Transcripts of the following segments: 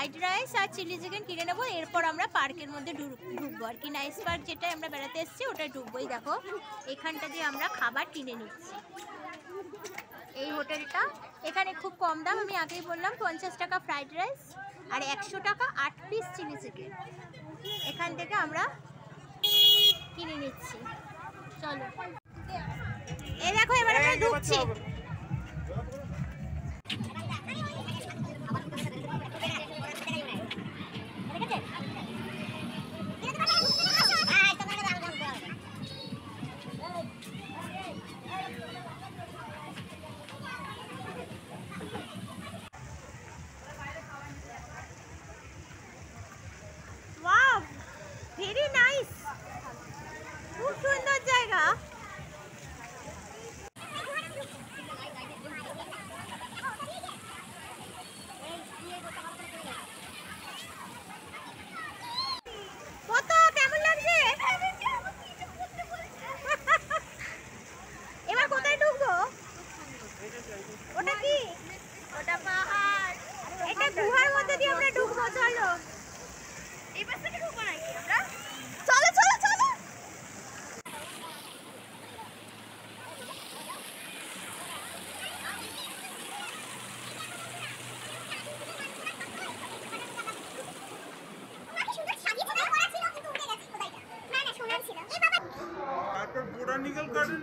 Fried rice আর chilli chicken কিনে নেবো, এরপর আমরা পার্কের মধ্যে ঢুকবো আর কি। নাইস পার্ক যেটা আমরা বেড়াতে এসেছি ওটাই ঢুকবোই। দেখো এখানটা দিয়ে আমরা খাবার কিনে নিচ্ছি। এই হোটেলটা, এখানে খুব কম দাম, আমি আগেই বললাম 50 টাকা ফ্রাইড রাইস আর 100 টাকা 8 পিস চিলি চিকেন। এখান থেকে আমরা কিনে নিচ্ছি। চলো এই দেখো এবার আমরা ঢুকছি। ওয়াও, ভেরি নাইস, খুব সুন্দর জায়গা। কত কেমন লাগছে? এবার কোথায় ঢুকবো? ওটা কি? ওটা পাহাড়। এটা গুহার মধ্যে দিয়ে আমরা ঢুকবো। চলো এই পাশ থেকে ঢুকবো নাকি আমরা? চলো চলো চলো। বোটানিক্যাল গার্ডেন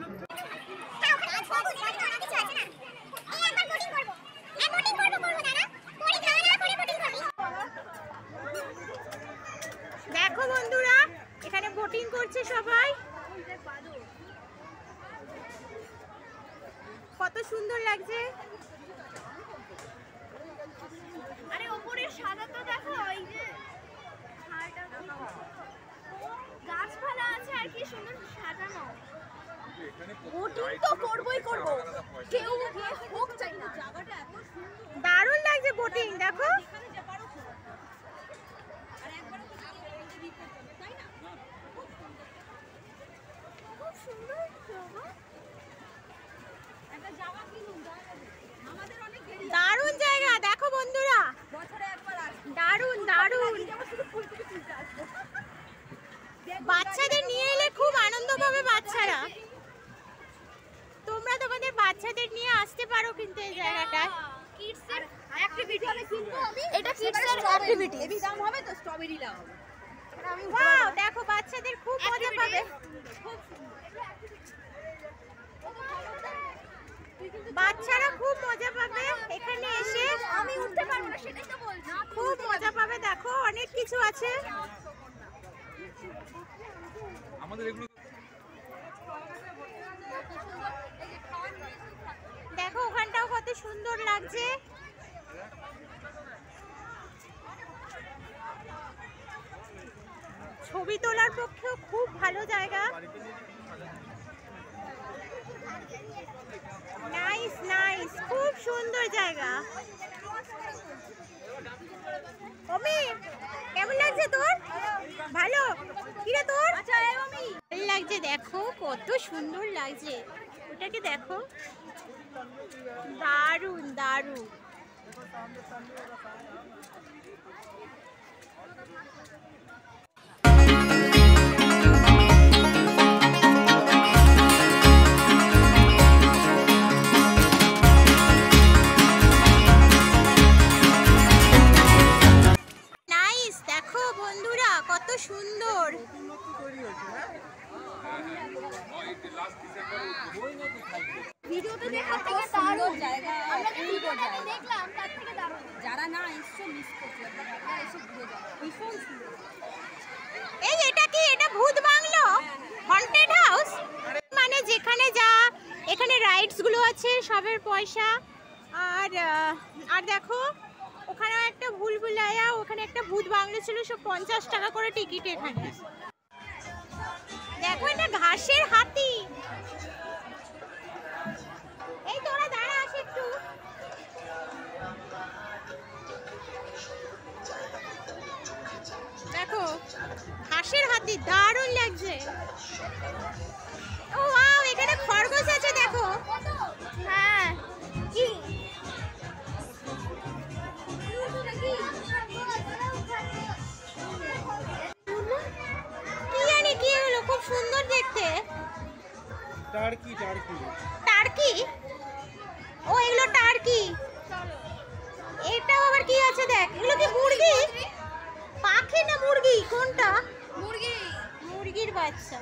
দেখো বন্ধুরা, এখানে বোটিং করছে সবাই, কত সুন্দর লাগছে। আরে উপরে সাদা তো দেখো, ওই যে গাছপালা আছে আর কি সুন্দর সাজানো। বোটিং তো করবই করব, কেউ গিয়ে হোক চাই না। জায়গাটা এত সুন্দর, দারুণ লাগছে বোটিং। দেখো দারুণ জায়গা। দেখো বন্ধুরা, দারুণ দারুণ। বাচ্চাদের নিয়ে এলে খুব আনন্দ পাবে বাচ্চারা। তোমরা তোমাদের বাচ্চাদের নিয়ে আসতে পারো কিন্তু এই জায়গাটায়। কিডসের অ্যাক্টিভিটি হবে কিন্তু এটা কিডসের অ্যাক্টিভিটি। এই দাম হবে তো স্ট্রবেরি লাগাবো। ওয়াও, দেখো বাচ্চাদের খুব মজা পাবে। বাচ্চারা খুব মজা পাবে এখানে এসে। আমি উঠতে পারবো না, সেটাই তো বলছি। খুব মজা পাবে। দেখো অনেক কিছু আছে। আমাদের এগুলো দেখো, ওখানটাও কত সুন্দর লাগছে। ছবি তোলার পক্ষেও খুব ভালো জায়গা। নাইস নাইস, খুব সুন্দর জায়গা। অমি কেমন লাগছে তোর? ভালো? কিরে তোর? আচ্ছা অমি ভালো লাগছে। দেখো কত সুন্দর লাগছে, ওটাকে দেখো, দারুণ দারুণ। নাইস, দেখো বন্ধুরা কত সুন্দর। ভিডিওতে দেখা থেকে দারুণ জায়গা, আমরা যে ভিডিওটা দেখলাম তার থেকে দারুণ। যারা না এসে মিস করছে, আপনারা এসে ঘুরে যান, ভীষণ সুন্দর। এই এটা কি? এটা ভূত বাংলো, হন্টেড হাউস। মানে যেখানে যা এখানে রাইডস গুলো আছে সবের পয়সা। আর আর দেখো ওখানে একটা ভুলভুলাইয়া, ওখানে একটা ভূত বাংলো ছিল, সব 50 টাকা করে টিকিট। এখানে দেখো এটা ঘাসের হাতি। এই তোরা দাঁড়া আসে একটু। দেখো ঘাসের হাতি, দারুণ লাগছে। ও ওয়াও, এখানে খরগোশ আছে দেখো। হ্যাঁ কি টার্কি টার্কি টার্কি, ও এগুলো টার্কি। এটাও আবার কি আছে দেখ, এগুলো কি মুরগি? পাখি না মুরগি কোনটা? মুরগি, মুরগির বাচ্চা।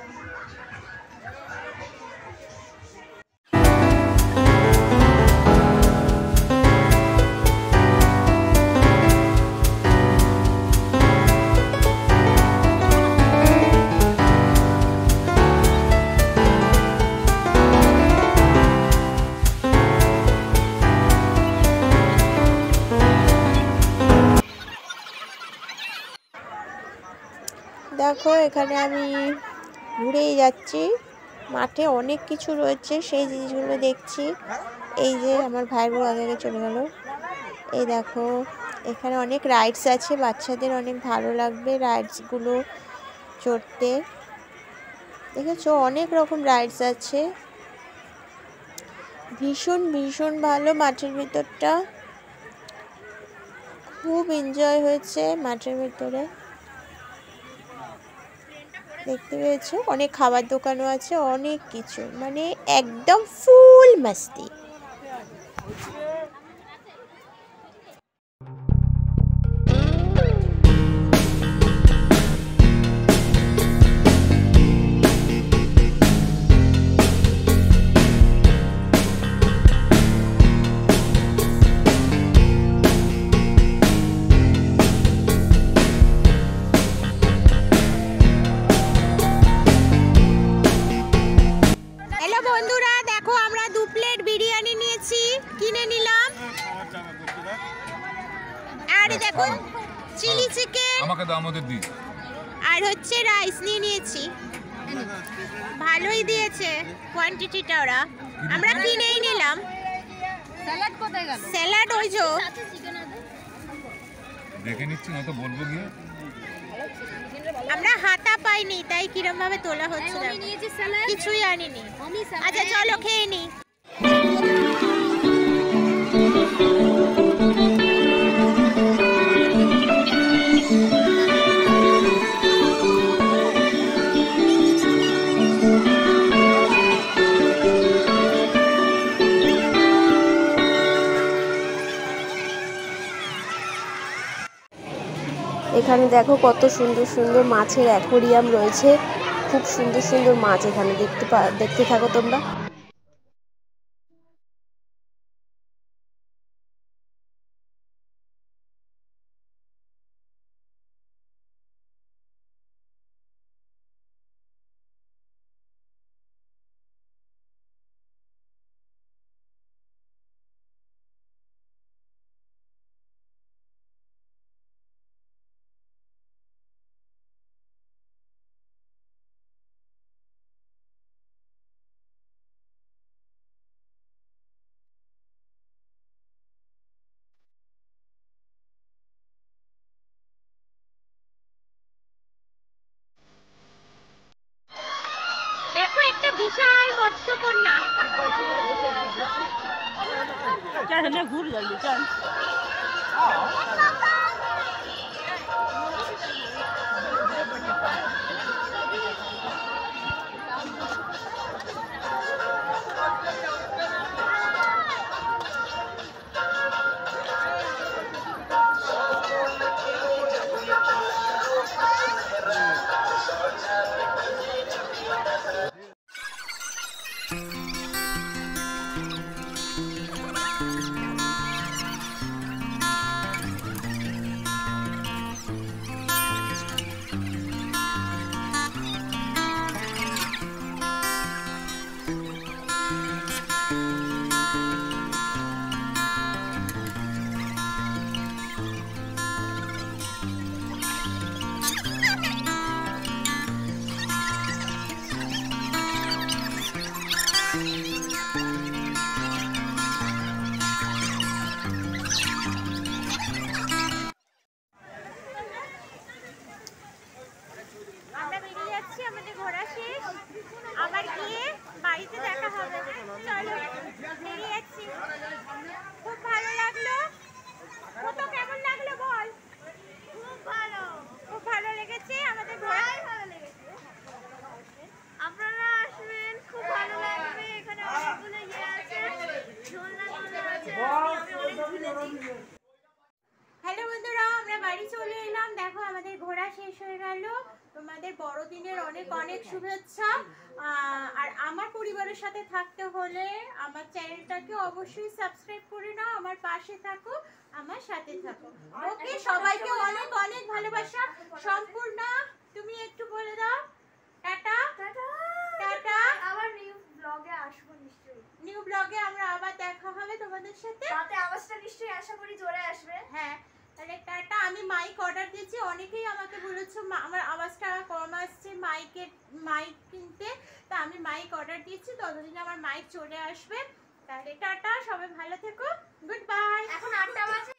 দেখো এখানে আমি ঘুরেই যাচ্ছি, মাঠে অনেক কিছু রয়েছে, সেই জিনিসগুলো দেখছি। এই যে আমার ভাইয়ের বউ আগে চলে গেল। এই দেখো এখানে অনেক রাইডস আছে, বাচ্চাদের অনেক ভালো লাগবে রাইডসগুলো চড়তে। দেখেছো অনেক রকম রাইডস আছে, ভীষণ ভীষণ ভালো। মাঠের ভিতরটা খুব এনজয় হয়েছে মাঠের ভিতরে। দেখতে পেয়েছো অনেক খাবার দোকানও আছে, অনেক কিছু, মানে একদম ফুল মস্তি। বন্ধুরা দেখো আমরা 2 প্লেট বিরিয়ানি নিয়েছি, কিনে নিলাম। আর দেখো চিলি চিকেন, আমাকে দাও, আমাদের দি। আর হচ্ছে রাইস নিয়েছি। ভালোই দিয়েছে কোয়ান্টিটিটা, ওরা আমরা কিনেই নিলাম। স্যালাড কোথায় গেল? স্যালাড ওই যে দেখে নিচ্ছি, না তো বলবো গিয়ে। আমরা হাতা পাইনি তাই কিরম ভাবে তোলা হচ্ছে না, কিছুই আনিনি। আচ্ছা চলো খেয়ে নি। এখানে দেখো কত সুন্দর সুন্দর মাছের অ্যাকোরিয়াম রয়েছে, খুব সুন্দর সুন্দর মাছ এখানে দেখতে থাকো তোমরা। দেখো একটা বিশাল মৎস্যকন্যা। ঘুরে যাবি চল। আপনারা আসবেন, খুব ভালো লাগবে। পড়া শেষ হয়ে গেল। তোমাদের বড়দিনের অনেক অনেক শুভেচ্ছা। আর আমার পরিবারের সাথে থাকতে হলে আমার চ্যানেলটাকে অবশ্যই সাবস্ক্রাইব করে নাও, আমার পাশে থাকো, আমার সাথে থাকো। ওকে, সবাইকে অনেক অনেক ভালোবাসা। সম্পূর্ণ তুমি একটু বলে দাও টাটা। টাটা। আবার নিউ ব্লগে আসবো নিশ্চয়ই। নিউ ব্লগে আমরা আবার দেখা হবে তোমাদের সাথে। তাতে আওয়াজটা নিশ্চয়ই আশা করি জোরে আসবে। হ্যাঁ, তাহলে টাটা। আমি মাইক অর্ডার দিয়েছি, অনেকেই আমাকে বলেছো আমার আওয়াজটা কম আসছে মাইক কিনতে, তা আমি মাইক অর্ডার দিয়েছি, ততদিন আমার মাইক চলে আসবে। তাহলে টাটা, সবাই ভালো থেকো, গুড বাই। এখন 8টা বাজে।